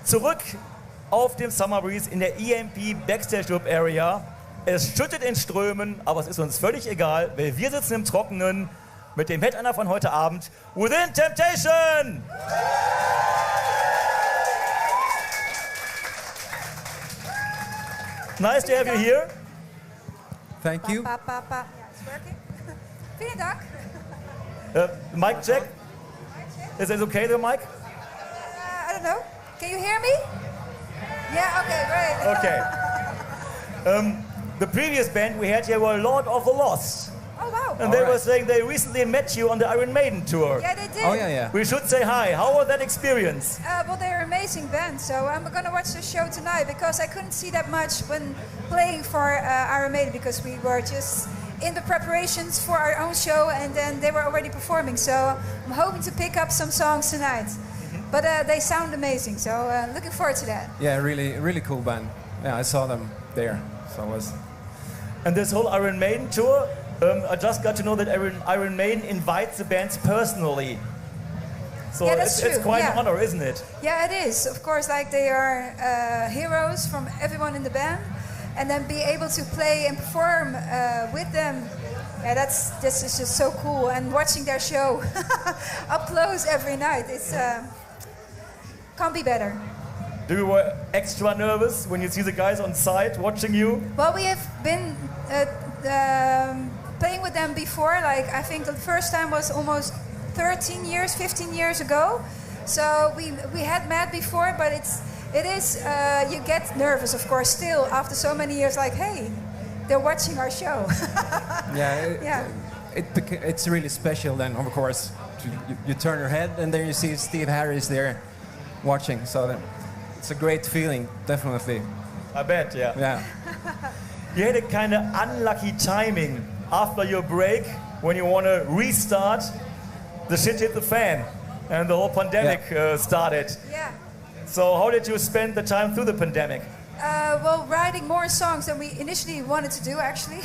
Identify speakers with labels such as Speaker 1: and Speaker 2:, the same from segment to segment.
Speaker 1: Zurück auf dem Summer Breeze in der EMP Backstage Club Area. Es schüttet in Strömen, aber es ist uns völlig egal, weil wir sitzen im Trockenen mit dem Headliner von heute Abend, Within Temptation! Nice to have you here.
Speaker 2: Thank you.
Speaker 3: Yeah, it's working. Vielen Dank.
Speaker 1: Mic check. Is it okay, the mic?
Speaker 3: I don't know. Can you hear me? Yeah, okay, great.
Speaker 1: Okay. The previous band we had here were Lord of the Lost.
Speaker 3: Oh, wow.
Speaker 1: And they were saying they recently met you on the Iron Maiden tour.
Speaker 3: Yeah, they did.
Speaker 2: Oh, yeah.
Speaker 1: We should say hi. How was that experience?
Speaker 3: Well, they're an amazing band, so I'm going to watch the show tonight because I couldn't see that much when playing for Iron Maiden because we were just in the preparations for our own show and then they were already performing. So I'm hoping to pick up some songs tonight. But they sound amazing, so looking forward to that.
Speaker 2: Yeah, really cool band. Yeah, I saw them there, so it was...
Speaker 1: And this whole Iron Maiden tour, I just got to know that Iron Maiden invites the bands personally. So
Speaker 3: yeah, that's
Speaker 1: it's
Speaker 3: true.
Speaker 1: quite an honor, isn't it?
Speaker 3: Yeah, it is. Of course, like they are heroes from everyone in the band. And then be able to play and perform with them, yeah, this is just so cool. And watching their show up close every night, it's can't be better.
Speaker 1: Do you were extra nervous when you see the guys on site watching you?
Speaker 3: Well, we have been playing with them before. Like I think the first time was almost 15 years ago. So we had met before, but it is you get nervous, of course, still after so many years. Like, hey, they're watching our show.
Speaker 2: It's really special. Then, of course, you turn your head and then you see Steve Harris there watching. So it's a great feeling, definitely.
Speaker 1: I bet, yeah.
Speaker 2: Yeah.
Speaker 1: You had a kind of unlucky timing after your break when you want to restart. The shit hit the fan, and the whole pandemic started.
Speaker 3: Yeah.
Speaker 1: So how did you spend the time through the pandemic?
Speaker 3: Well, writing more songs than we initially wanted to do, actually.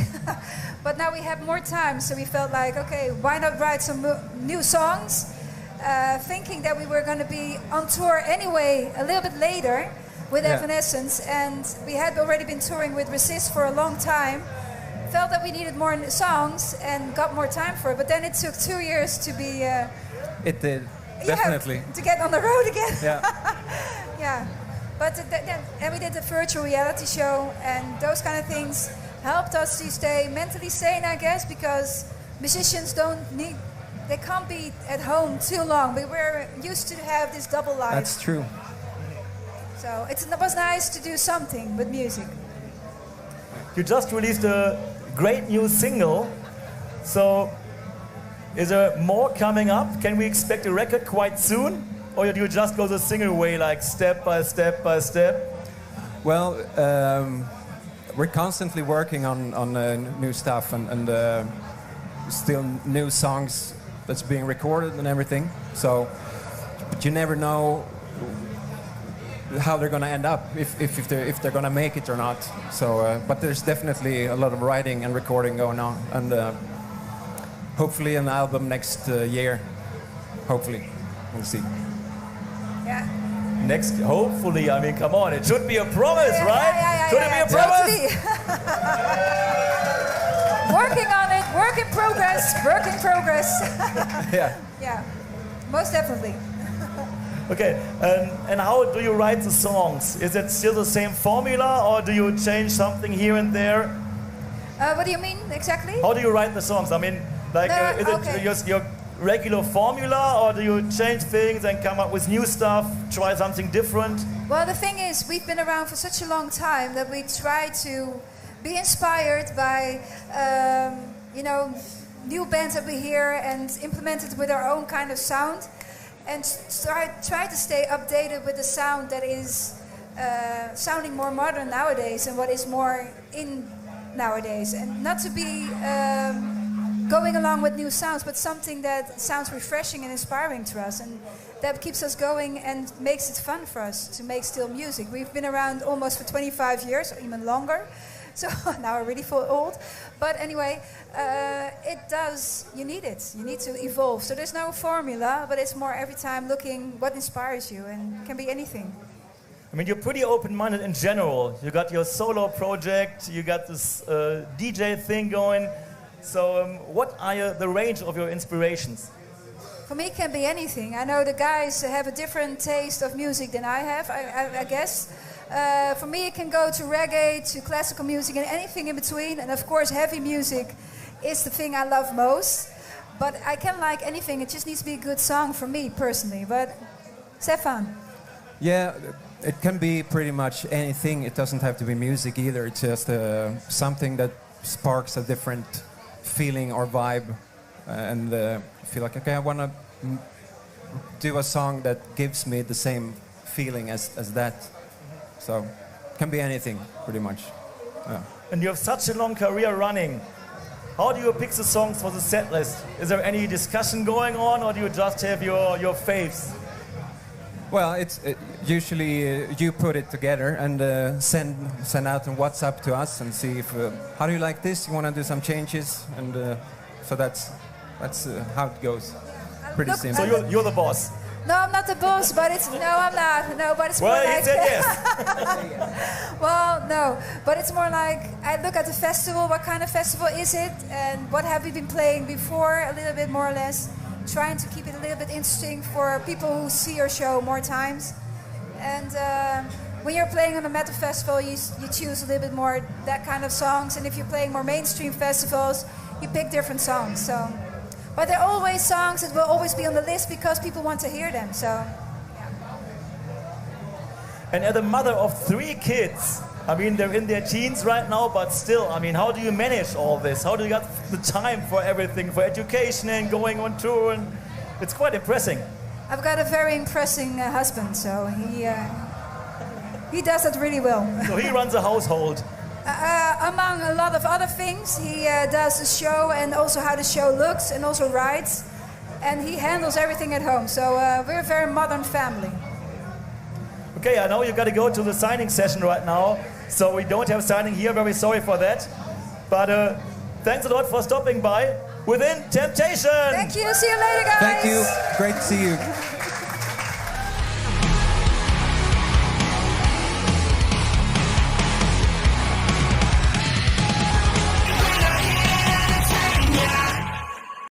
Speaker 3: But now we have more time, so we felt like, okay, why not write some new songs? Thinking that we were going to be on tour anyway a little bit later with Evanescence, and we had already been touring with Resist for a long time. Felt that we needed more songs and got more time for it, but then it took 2 years to be...
Speaker 2: It did. Definitely.
Speaker 3: Yeah, to get on the road again.
Speaker 2: Yeah.
Speaker 3: Yeah. But then we did the virtual reality show, and those kind of things helped us to stay mentally sane, I guess, because musicians they can't be at home too long. We were used to have this double life.
Speaker 2: That's true.
Speaker 3: So it was nice to do something with music.
Speaker 1: You just released a great new single, so is there more coming up? Can we expect a record quite soon? Or do you just go the single way, like step by step by step?
Speaker 2: Well, we're constantly working on new stuff and still new songs that's being recorded and everything. So, but you never know how they're going to end up, if they're going to make it or not. So, but there's definitely a lot of writing and recording going on, and hopefully an album next year. Hopefully, we'll see.
Speaker 3: Yeah.
Speaker 1: Next, hopefully, I mean, come on, it should be a promise, right?
Speaker 3: Yeah,
Speaker 1: should it be a promise?
Speaker 3: Working on it, work in progress.
Speaker 2: Yeah.
Speaker 3: Yeah, most definitely.
Speaker 1: Okay, and how do you write the songs? Is it still the same formula, or do you change something here and there?
Speaker 3: What do you mean exactly?
Speaker 1: How do you write the songs? I mean, like, is it just your regular formula, or do you change things and come up with new stuff, try something different?
Speaker 3: Well, the thing is, we've been around for such a long time that we try to be inspired by, new bands that we hear and implement it with our own kind of sound, and try to stay updated with the sound that is sounding more modern nowadays and what is more in nowadays, and not to be going along with new sounds, but something that sounds refreshing and inspiring to us, and that keeps us going and makes it fun for us to make still music. We've been around almost for 25 years, or even longer, so now I really feel old. But anyway, you need it. You need to evolve. So there's no formula, but it's more every time looking what inspires you, and it can be anything.
Speaker 1: I mean, you're pretty open-minded in general. You got your solo project, you got this DJ thing going. So what are the range of your inspirations?
Speaker 3: For me, it can be anything. I know the guys have a different taste of music than I have, I guess. For me, it can go to reggae, to classical music, and anything in between. And of course, heavy music is the thing I love most. But I can like anything. It just needs to be a good song for me, personally. But Stefan?
Speaker 2: Yeah, it can be pretty much anything. It doesn't have to be music either. It's just something that sparks a different feeling or vibe. And feel like, okay, I want to do a song that gives me the same feeling as that. So it can be anything, pretty much. Yeah.
Speaker 1: And you have such a long career running. How do you pick the songs for the set list? Is there any discussion going on, or do you just have your faves?
Speaker 2: Well, usually you put it together and send out on WhatsApp to us and see if how do you like this? You want to do some changes, and so that's how it goes. Pretty simple.
Speaker 1: So you're the boss.
Speaker 3: No, I'm not the boss, but it's... No, I'm not. No, but it's more
Speaker 1: well,
Speaker 3: like...
Speaker 1: Well, he said yes.
Speaker 3: Well, no, but it's more like I look at the festival, what kind of festival is it, and what have we been playing before, a little bit more or less, trying to keep it a little bit interesting for people who see your show more times. And when you're playing on a metal festival, you choose a little bit more that kind of songs, and if you're playing more mainstream festivals, you pick different songs. So. But there are always songs that will always be on the list because people want to hear them, so, yeah.
Speaker 1: And as a mother of 3 kids, I mean, they're in their teens right now, but still, I mean, how do you manage all this? How do you get the time for everything, for education and going on tour? And it's quite impressive.
Speaker 3: I've got a very impressive husband, so he does it really well.
Speaker 1: So he runs a household.
Speaker 3: Among a lot of other things, he does the show and also how the show looks and also writes. And he handles everything at home. So we're a very modern family.
Speaker 1: Okay, I know you got to go to the signing session right now. So we don't have signing here. Very sorry for that. But thanks a lot for stopping by Within Temptation.
Speaker 3: Thank you. See you later, guys.
Speaker 2: Thank you. Great to see you.